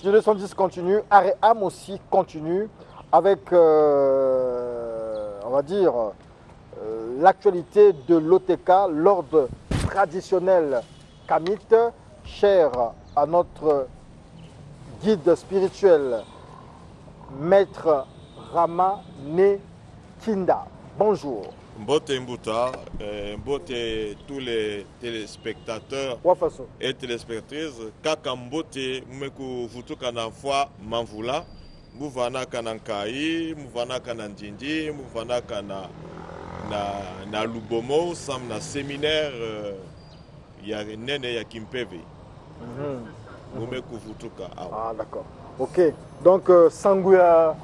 Studio 210 continue, Aréam aussi continue avec, on va dire, l'actualité de l'OTK, l'ordre traditionnel kamite, cher à notre guide spirituel, Maître Rama Kinda. Bonjour. Mbote Mbuta, mbote tous les téléspectateurs et téléspectatrices, kaka mbote mmeku vutuka na fois manvula, muvana kana nkai, muvana kana njindi, muvana kana na lubomo, sam na séminaire ya nene ya Kimpeve. Mmeku vutuka. Ah d'accord. Ok. Donc sangu ya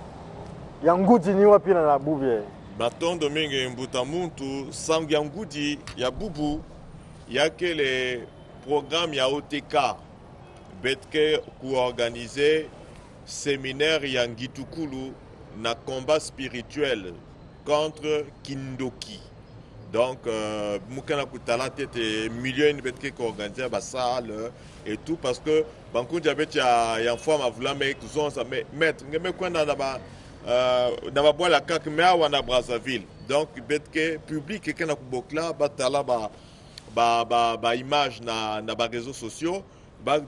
ngudi ni wapi na la boubie. Baton domingue mbuta muntu sangu ya ngudi ya bubu yake le programme ya OTK betke ku organiser séminaire ya Ngitukulu na combat spirituel contre Kindoki. Donc mukana kutala tete million betke ko organiser ba salle et tout parce que banku diabete ya fois ma vula mais zon ça mettre ngeme kwenda na ba na bois la kak mais wana Brazzaville. Donc betke public quelqu'un na kubokla batala ba image na ba réseaux sociaux ba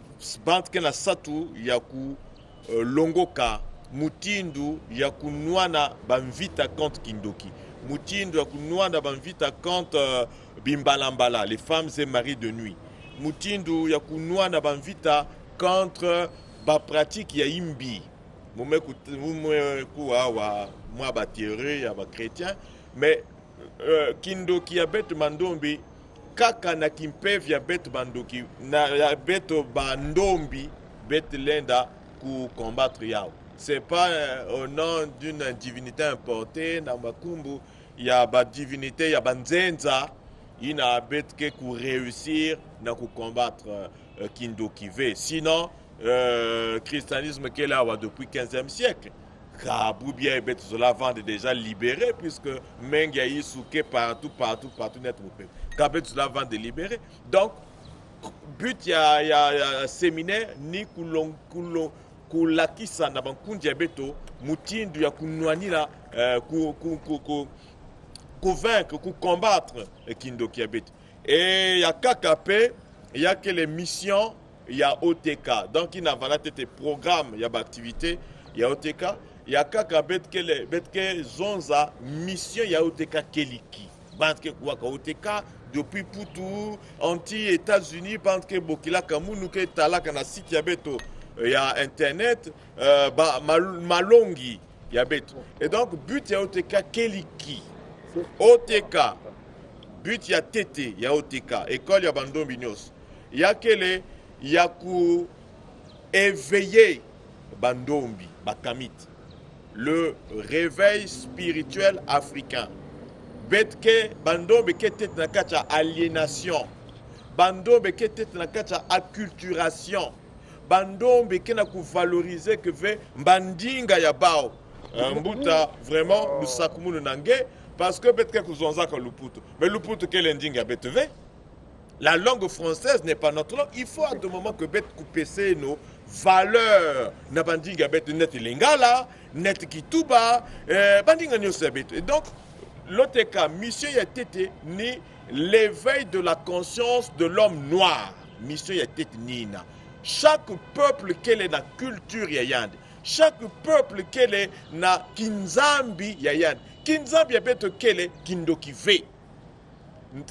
bantke na satu ya ku longoka mutindu ya kunwana bamvita contre Kindoki, mutindu ya kunwana bamvita contre Bimbalambala, les femmes et maris de nuit, mutindu ya kunwana bamvita contre ba pratique ya imbi moi bâtiré ya ba chrétien mais Kindoki ya bet mandombi kaka na Kimpeve ya bet bandoki na ya bet bandombi bet lenda pour combattre yao. C'est pas au nom d'une divinité importée na makumbu ya ba divinité ya banzenza ina bet ke pour réussir na ku combattre Kindoki ve. Sinon christianisme qui est là depuis 15e siècle. Kaboubia et Betzola vendent déjà libéré puisque Menga Yisuke partout net moupé. Kabetzola vend libéré. Donc but ya séminaire ni kulakisa na bankundi ya beto mutindu ya kunwani la convaincre combattre Kindoki ya beto. Et ya KKP, il y a que les missions. Il y a OTK, donc il n'y a pas de programme, il y a d'activité, il y a OTK, il y a betke zonza mission, il y a OTK keliki. Bantke kwa OTK depuis Poutou, anti-États-Unis, bantke bokila kamunu ke talaka na site ya beto, il y a internet, malongi ya beto. Et donc but il y a OTK keliki. OTK, but il y a TT, il y a OTK, école il y a Bandon Bignos. Il y a quel yaku éveiller bandombi bakamit le réveil spirituel africain betke bandombi ketet na kacha aliénation bandombi ketet na kacha acculturation bandombi kena ku valoriser que ve mbandinga ya bao mbuta vraiment nous sakumunu nange parce que betke kuzonza ka luputu mais luputu quel ndinga betve. La langue française n'est pas notre langue. Il faut à deux moments que bet couper nos valeurs. Na bandinga bet net lingala, net kituba, bandinga nyosabet. Et donc l'OTK mission ya tete ni l'éveil de la conscience de l'homme noir. Mission ya tete nina. Chaque peuple quelle est la culture yayande. Chaque peuple quelle est na kinzambi yayande. Kinzambi ya bet quelle est Kindoki ve.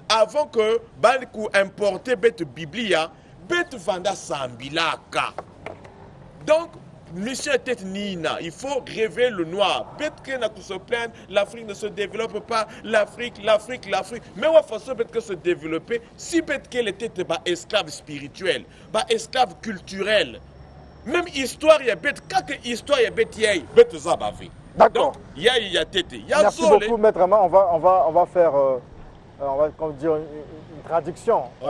Avant que Balkou importe bête Biblia, bête vanda sambilaka. Donc, mission était Nina, il faut rêver le noir. Bête que n'a que se plaindre, l'Afrique ne se développe pas, l'Afrique. Mais on façon bête que se développer, si bête qu'elle était esclave spirituelle, esclave culturelle. Même histoire, il y a bête. Quand histoire, il y a bête, il y a bête, ça va faire. D'accord. Donc, il y a tête. Il y a Merci Zolé. beaucoup, Maître Rama. On va faire on va comme dire, une traduction. Ouais.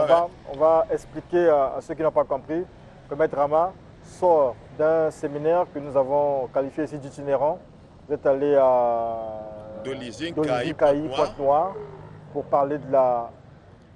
On va expliquer à ceux qui n'ont pas compris que Maître Rama sort d'un séminaire que nous avons qualifié ici d'itinérant. Vous êtes allé à Dolizine, Dolizine, Caï, Pointe-Noire pour parler de la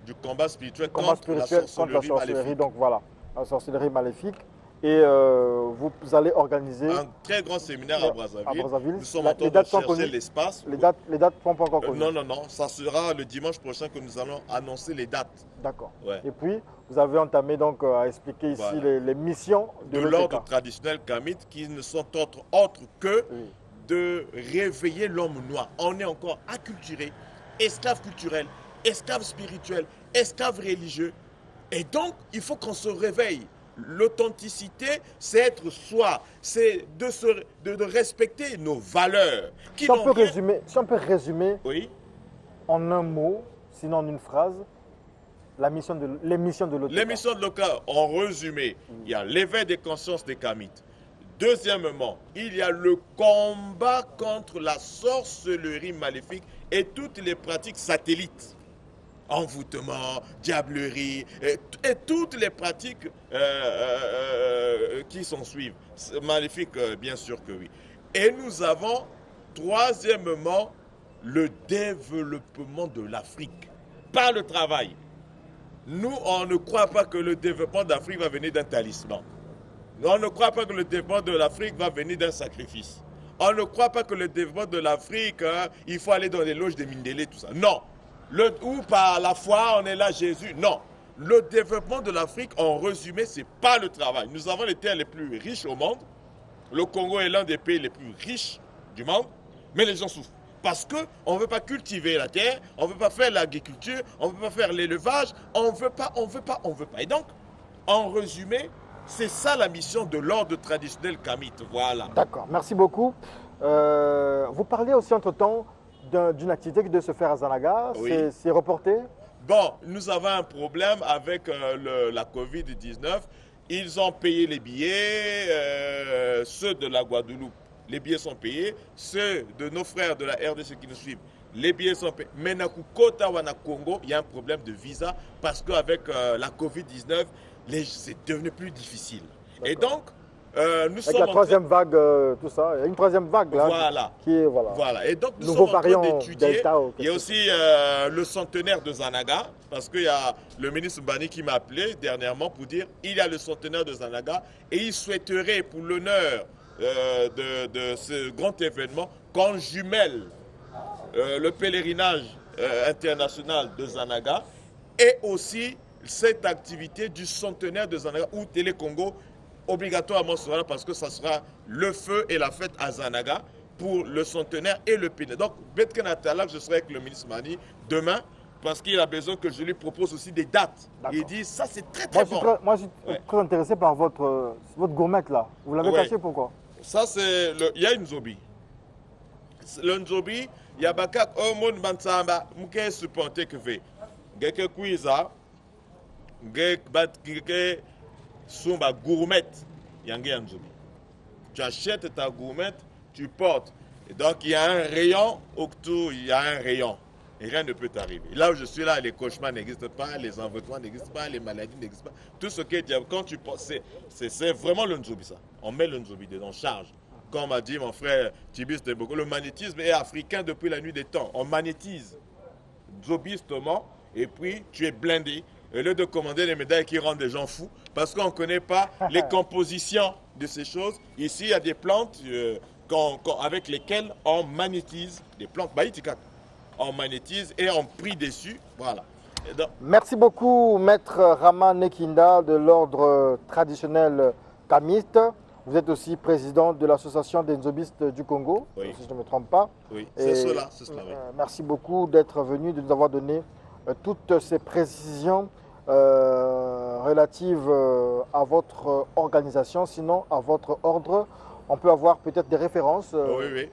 du combat spirituel combat contre la spirituel contre la sorcellerie sorcellerie. maléfique. Donc voilà, la sorcellerie maléfique. Et vous allez organiser Un très grand séminaire à Brazzaville. Nous sommes en train les de dates sont chercher connues. l'espace. Les dates ne sont pas encore connues. Non, ça sera le dimanche prochain que nous allons annoncer les dates. D'accord. Ouais. Et puis, vous avez entamé donc à expliquer ici Voilà. les missions De l'OTK. l'ordre traditionnel kamite qui ne sont autres que Oui. de réveiller l'homme noir. On est encore acculturé, esclave culturel, esclave spirituel, esclave religieux. Et donc, il faut qu'on se réveille. L'authenticité, c'est être soi, c'est de respecter nos valeurs. Qui Si on, n'ont peut rien- résumer Oui, en un mot, sinon en une phrase, les missions de l'OTK. l'émission de l'OCA, en résumé, il y a l'éveil des consciences des Kamites. Deuxièmement, il y a le combat contre la sorcellerie maléfique et toutes les pratiques satellites. Envoûtement, diablerie, et toutes les pratiques qui s'en suivent. Maléfique, bien sûr que oui. Et nous avons, troisièmement, le développement de l'Afrique par le travail. Nous, on ne croit pas que le développement d'Afrique va venir d'un talisman. On ne croit pas que le développement de l'Afrique va venir d'un sacrifice. On ne croit pas que le développement de l'Afrique, il faut aller dans les loges des Mindélé, tout ça. Non. Ou par la foi, on est là, Jésus. Non. Le développement de l'Afrique, en résumé, c'est pas le travail. Nous avons les terres les plus riches au monde. Le Congo est l'un des pays les plus riches du monde, mais les gens souffrent. Parce qu'on ne veut pas cultiver la terre, on ne veut pas faire l'agriculture, on ne veut pas faire l'élevage, on ne veut pas. Et donc, en résumé, c'est ça la mission de l'ordre traditionnel kamite. Voilà. D'accord, merci beaucoup. Vous parlez aussi entre-temps d'une activité qui doit se faire à Zanaga. Oui. C'est reporté? Bon, nous avons un problème avec la Covid-19. Ils ont payé les billets, ceux de la Guadeloupe. Les billets sont payés. Ceux de nos frères de la RDC qui nous suivent, les billets sont payés. Mais à Kota ou à Congo, il y a un problème de visa parce qu'avec la Covid-19, c'est devenu plus difficile. Et donc, nous sommes Avec la troisième vague, tout ça. Il y a une troisième vague là. Voilà. Qui est, voilà. Voilà. Et donc, nous Nouveau sommes en train variant d'étudier. Delta ou Il y a quelque aussi le centenaire de Zanaga, parce qu'il y a le ministre Bani qui m'a appelé dernièrement pour dire il y a le centenaire de Zanaga et il souhaiterait, pour l'honneur de ce grand événement, qu'on jumelle le pèlerinage international de Zanaga et aussi cette activité du centenaire de Zanaga où Télé Congo obligatoirement sera là parce que ça sera le feu et la fête à Zanaga pour le centenaire et le Péné. Donc, Betken Atalak, je serai avec le ministre Mani demain parce qu'il a besoin que je lui propose aussi des dates. Il dit, ça c'est très très bon. Moi, je suis très intéressé par votre gourmet là. Vous l'avez caché pourquoi? Ça, c'est il y a une zombie. Le nzobi, il y a bakak au monde bansamba, mouké supporté que fait. Geke kuiza, geke sumba gourmet, yangi nzobi. Tu achètes ta gourmet, tu portes. Et donc il y a un rayon, autour il y a un rayon. Et rien ne peut t'arriver. Là où je suis là, les cauchemars n'existent pas, les envoûtements n'existent pas, les maladies n'existent pas. Tout ce qui est diable, quand tu portes, c'est vraiment le nzobi ça. On met le nzobi dedans, on charge. Comme m'a dit mon frère Tibis Teboko, le magnétisme est africain depuis la nuit des temps. On magnétise zobistement et puis tu es blindé. Au lieu de commander les médailles qui rendent les gens fous, parce qu'on ne connaît pas les compositions de ces choses. Ici, il y a des plantes avec lesquelles on magnétise. Des plantes baïtikat. On magnétise et on prie dessus. Voilà. Donc, merci beaucoup, Maître Rama Nekinda de l'ordre traditionnel kamite. Vous êtes aussi président de l'association des nzobistes du Congo, oui. si je ne me trompe pas. Oui, c'est cela. Oui. Merci beaucoup d'être venu, de nous avoir donné toutes ces précisions relatives à votre organisation, sinon à votre ordre. On peut avoir peut-être des références. Oui.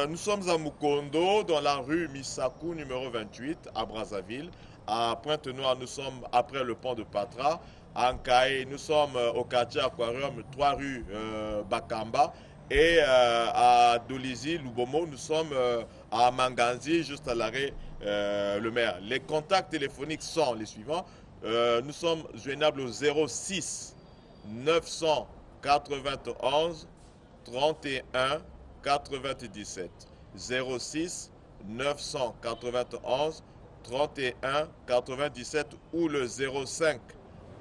Nous sommes à Mukondo, dans la rue Misaku, numéro 28, à Brazzaville, À Pointe-Noire, nous sommes après le pont de Patra. À Nkaé, nous sommes au quartier Aquarium, 3 rue Bakamba. Et à Dolizy, Lubomo, nous sommes à Manganzi, juste à l'arrêt Le Maire. Les contacts téléphoniques sont les suivants. Nous sommes joignables au 06 991 31 97. 06 991 31 97 ou le 05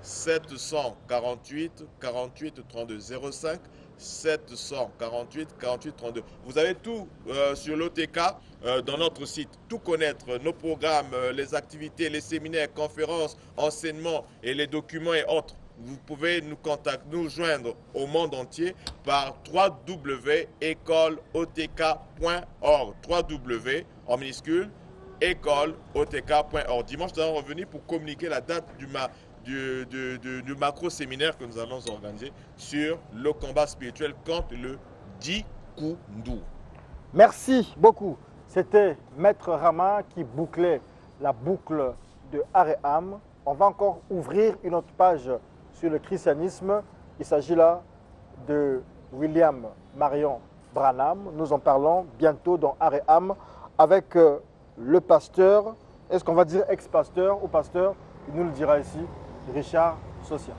748 48 32. 05 748 48 32. Vous avez tout sur l'OTK dans notre site. Tout connaître, nos programmes, les activités, les séminaires, conférences, enseignements et les documents et autres. Vous pouvez nous contacter, nous joindre au monde entier par www.écoleotk.org. www en minuscule écoleotk.org. Dimanche, nous allons revenir pour communiquer la date du macro-séminaire que nous allons organiser sur le combat spirituel contre le Dikundu. Merci beaucoup. C'était Maître Rama qui bouclait la boucle de Aréam. On va encore ouvrir une autre page sur le christianisme. Il s'agit là de William Marion Branham. Nous en parlons bientôt dans Aréam avec le pasteur, est-ce qu'on va dire ex-pasteur ou pasteur? Il nous le dira ici, Richard Sosia.